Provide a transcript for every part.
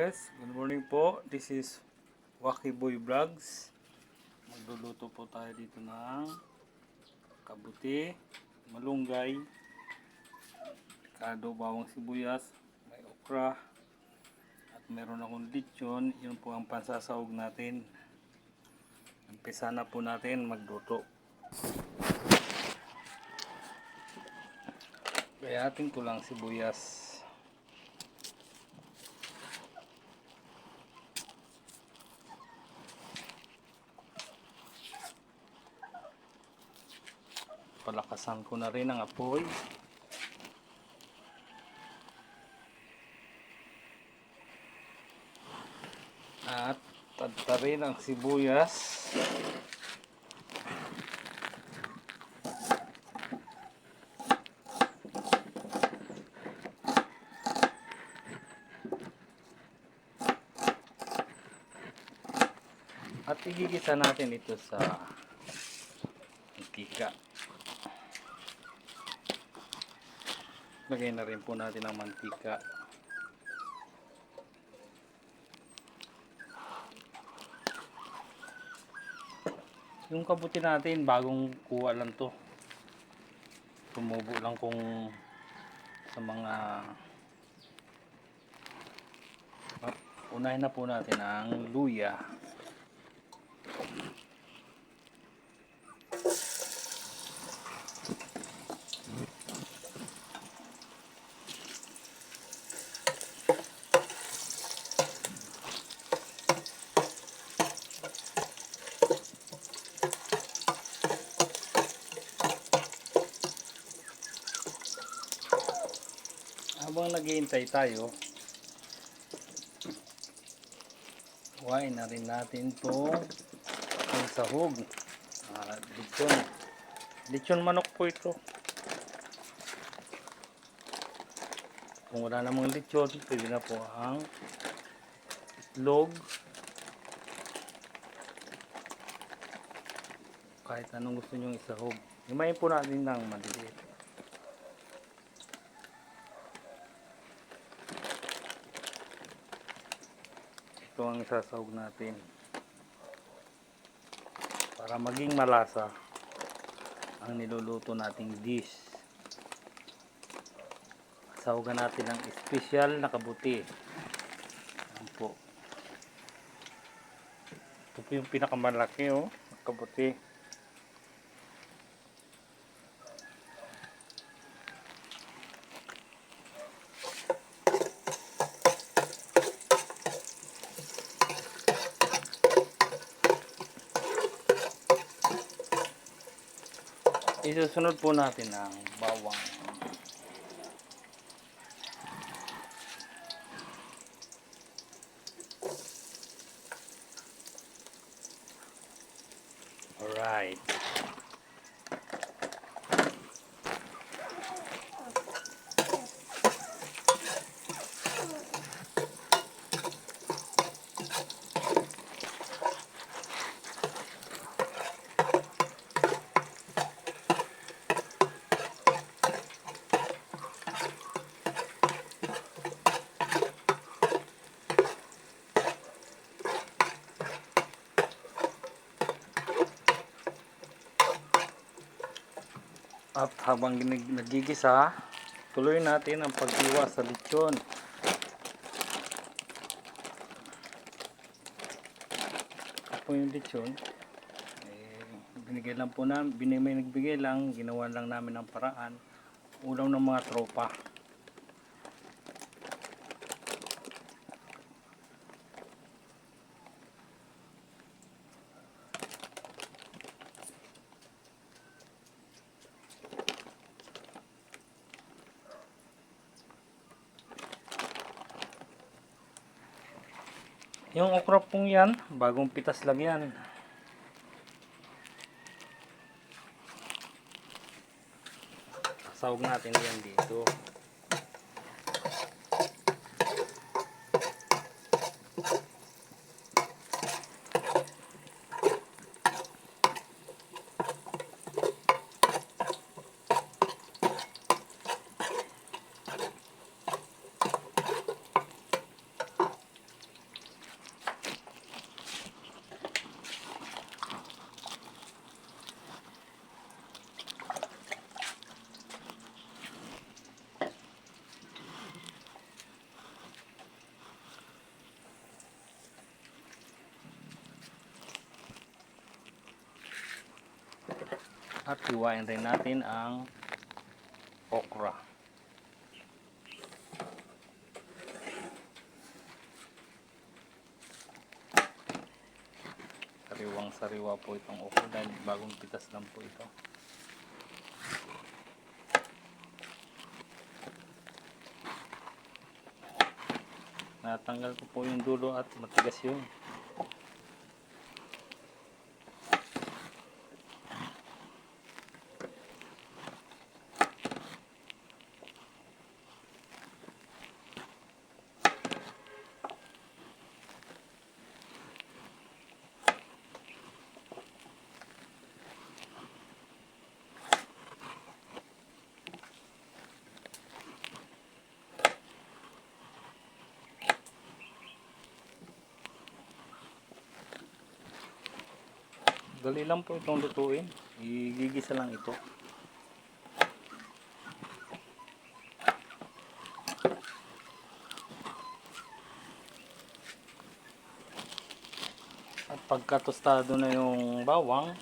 Yes, good morning po. This is Wacky Boy Vlogs. Magluluto po tayo dito ng kabuti, malunggay, kado, bawang sibuyas, may okra, at meron akong lechon. Yun po ang pansasahog natin. Umpisa na po natin magluto. Kayatin ko lang sibuyas. Palakasan ko na rin ang apoy. At tadtarin ang sibuyas. At igigisa natin ito sa mantika. Lagay na rin po natin ang mantika. Yung kabuti natin, bagong kuha lang to. Tumubo lang kung sa mga unahin na po natin ang luya. Habang naghihintay tayo, kuhain na rin natin itong sahog. Lechon manok po ito. Kung wala namang lechon, pwede na po ang itlog. Kahit anong gusto nyo isahog. Himayin po natin ng maliliit. Ito ang isasahog natin para maging malasa ang niluluto nating dish. Sahugan natin ang espesyal na kabuti. Ayan po. Ito po yung pinakamalaki kabuti. Isusunod po natin ang bawang. Alright. At habang nagigisa, tuloy natin ang paghiwa sa lechon. Ito yung lechon. Binigay lang po namin, may nagbigay lang, ginawa lang namin ang paraan. Ulam ng mga tropa. Yung okra pong yan, bagong pitas lang yan. Sahog natin yan dito. At hiwain rin natin ang okra. Sariwang sariwa po itong okra dahil bagong pitas lang po ito. Natanggal ko po yung dulo at matigas yun. Dali lang po itong lutuin. Igigisa lang ito. At pagka tostado na yung bawang,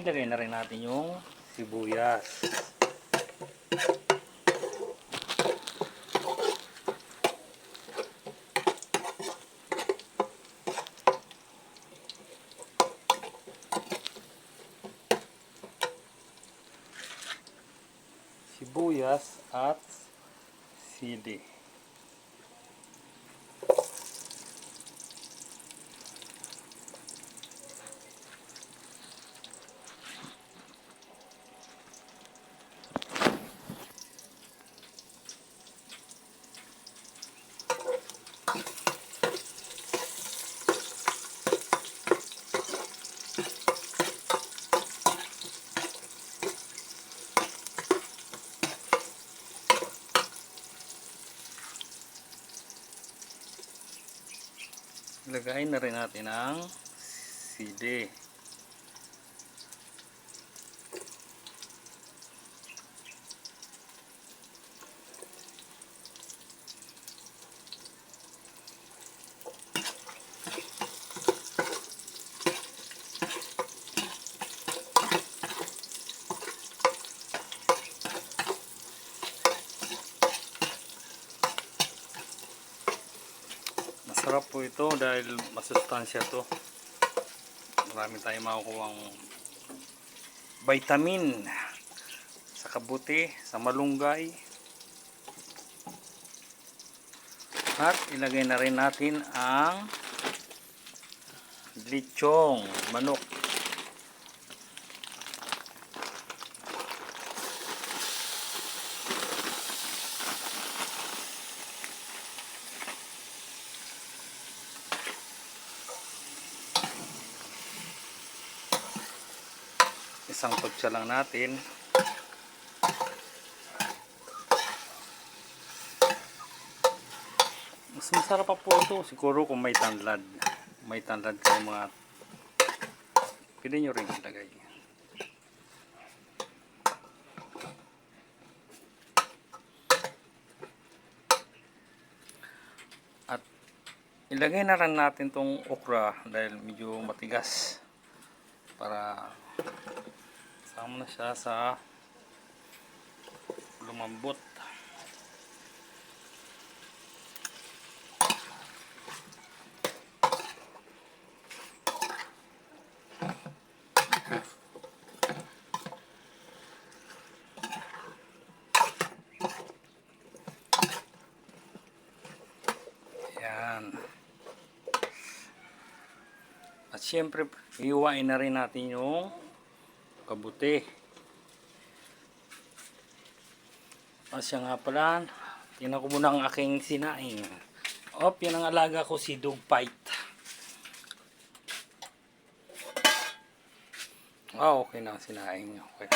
ilagay na rin natin yung sibuyas. Sibuyas at sili. Ilagay na rin natin ang sili. Masarap po ito dahil masustansya to. Marami tayong makukuha ang vitamin sa kabuti, sa malunggay. At ilagay na rin natin ang lechong manok. Isang kutsa lang natin. Mas masarap pa po ito siguro kung may tanlad. May tanlad kayo mga, pwede nyo rin ilagay. At ilagay na rin natin tong okra dahil medyo matigas para sama na siya sa lumambot. Yan. At syempre iuwain na rin natin yung kabuti. At siya nga pala, tingnan ko muna ang aking sinaing. Yan ang alaga ko, si Dog Fight. Okay na ang sinaing. Okay.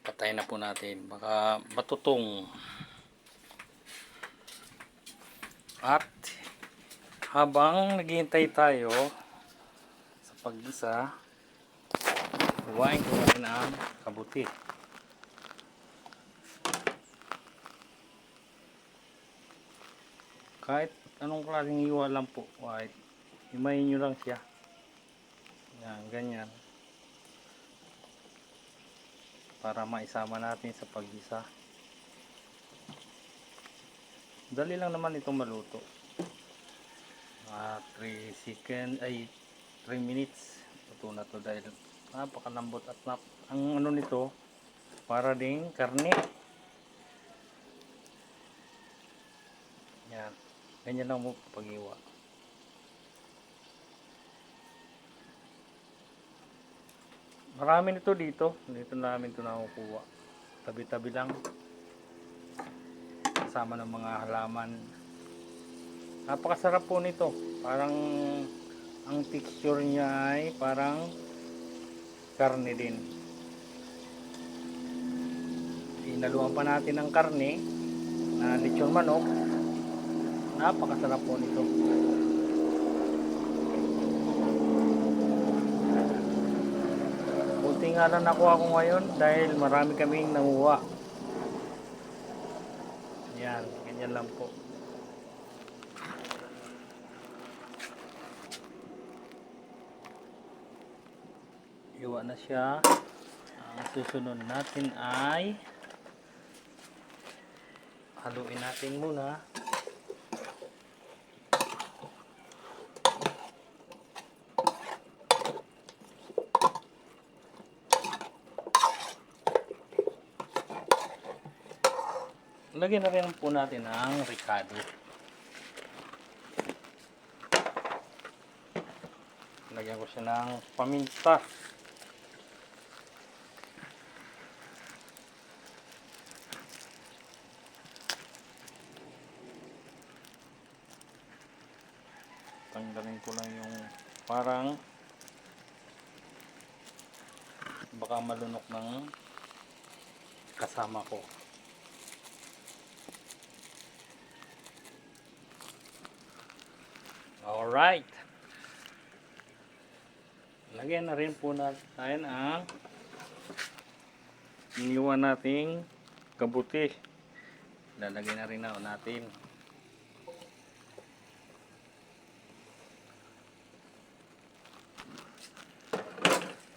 Patay na po natin. Baka matutong. At habang naghihintay tayo sa paggisa, huwain ko na rin ang kabuti. Kahit anong klaseng hiwa lang po, himayin nyo lang siya. Yan, ganyan. Para maisama natin sa paggisa. Dali lang naman itong maluto. 3 seconds ay 3 minutes luto na to dahil napakalambot at ang ano nito para ding karne. Yan, ganyan lang mo pag-iwa. Marami nito dito namin ito nakukuha, tabi-tabi lang kasama ng mga halaman. Napakasarap po nito, parang ang texture niya ay parang karne din. Inaluan pa natin ng karne na lechon manok. Napakasarap po nito. Buti nga lang nakuha ko ngayon dahil marami kaming nanguha. Yan, ganyan lang po. Iwa na siya. Ang susunod natin ay haluin natin muna. Lagyan na rin po natin ang ricado. Lagyan ko siya ng paminta. Tanggalin ko lang yung parang baka malunok ng kasama ko. Alright. Lagyan na rin po natin ang iniwan nating kabuti. Lalagyan na rin natin.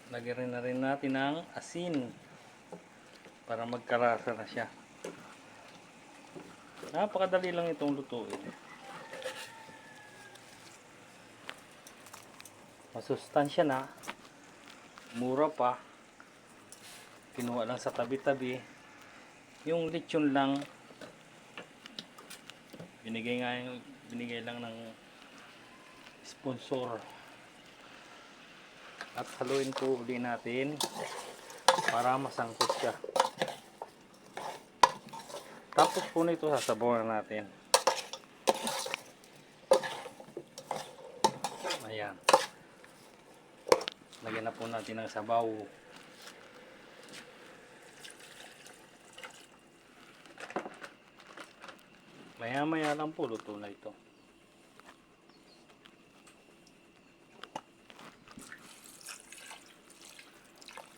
Lagyan na rin natin ang asin para magkarasa na siya. Napakadali lang itong lutuin. Masustansya na, mura pa, kinuha lang sa tabi-tabi. Yung lechon lang binigay lang ng sponsor. At haluin po uli natin para masangkot siya. Tapos po nito sasabawan natin. Ayan. Lagyan na po natin ng sabaw. Maya-maya lang po luto na ito.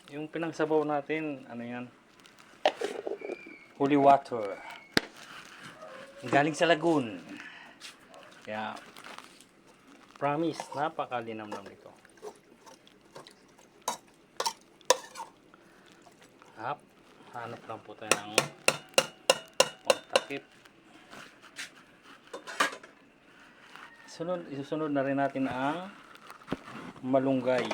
Yung pinangsabaw natin, ano yan? Holy water. Galing sa lagoon. Kaya, promise, napakalinamnam nito. Hanap lang po tayo ng pangtakip. Isusunod na rin natin ang malunggay.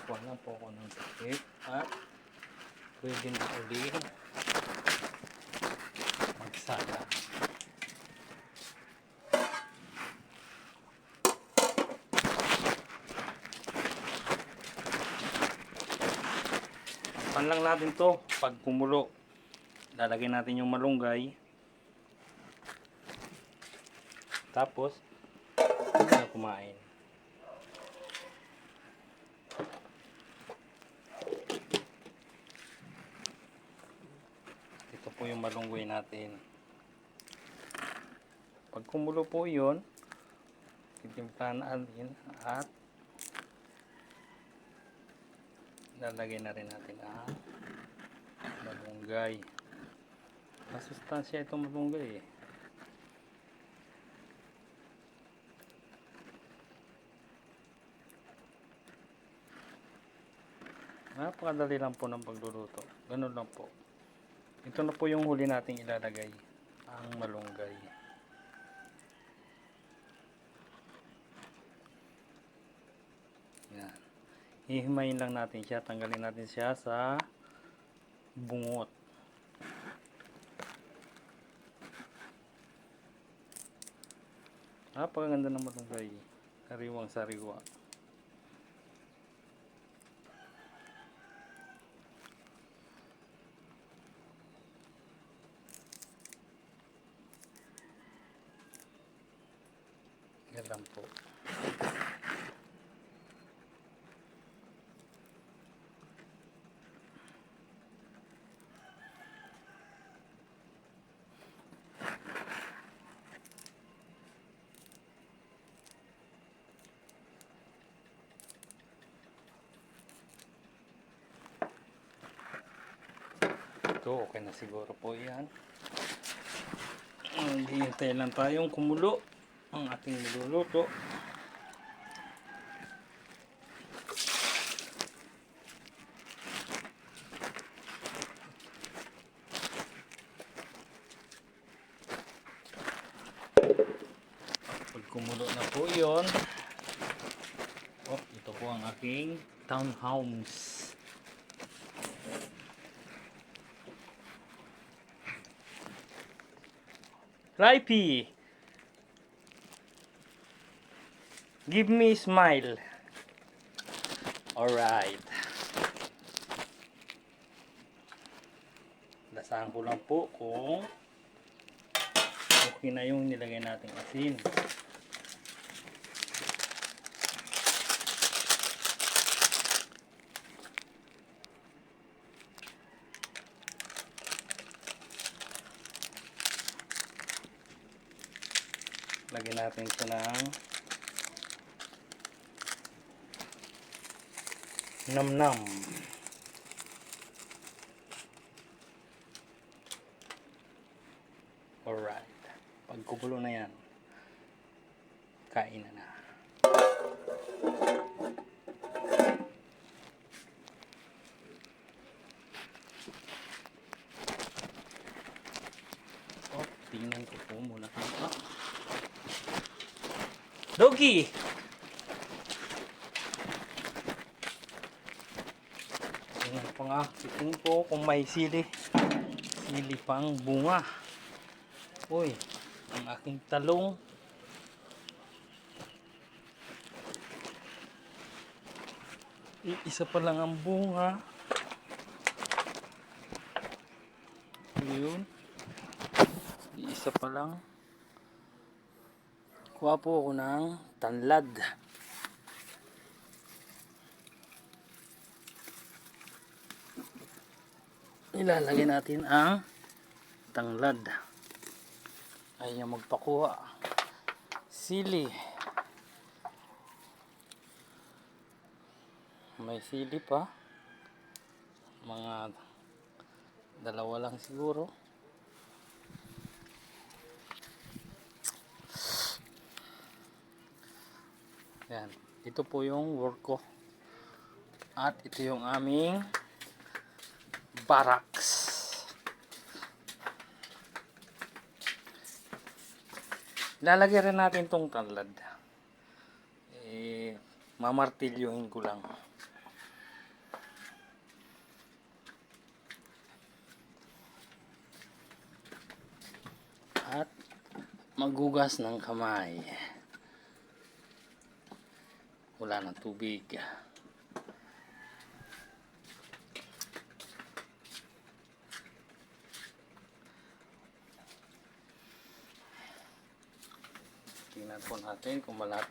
Kuha lang po ako ng takip at pwede na ulit magsala. Pan lang natin to pag kumulo. Lalagyan natin yung malunggay. Tapos na kumain. Ito po yung malunggay natin. Pag kumulo po yun, titimplahan natin at lalagay na rin natin ang malunggay. Masustansya itong malunggay eh. Napakadali lang po ng pagluluto. Ganun lang po. Ito na po yung huli nating ilalagay, ang malunggay. Yan. Hihimayin lang natin siya. Tanggalin natin siya sa bungot. Napakaganda ng malunggay. Sariwang sariwa. Yan lang po. Ito, okay na siguro po yan. Hihintay lang tayong kumulo ang ating niluluto. Pag kumulo na po yun, ito po ang aking townhouse. Ripe, give me a smile. Alright. Lasahan ko lang po kung okay na yung nilagay nating asin. Lagyan natin ito ng nam-nam. Alright. Pag kukulo na yan, kain na. Tingnan ko po muna. Doggy! Tingnan po nga. Tingnan po kung may sili. Sili pang bunga. Uy, ang aking talong. Isa pa lang ang bunga. Yun. Isa pa lang. Kuha po ako ng tanlad. Ilalagay natin ang tanglad. Ayaw magpakuha. Sili. May sili pa. Mga dalawa lang siguro. Yan. Ito po yung work ko. At ito yung aming barracks. Lalagyan rin natin tong tanlad. Mamartilyohin ko lang. At maghugas ng kamay. Wala ng tubig. Tingnan po natin kung at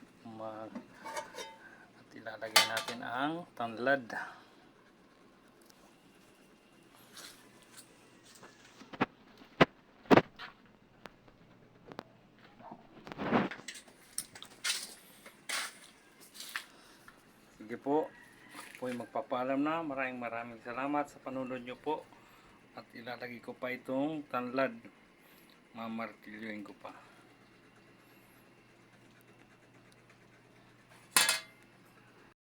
ilalagay natin ang tanlad. Sige po. Ako po'y magpapaalam na. Maraming salamat sa panunod nyo po. At ilalagay ko pa itong tanlad. Mamartilyoin ko pa.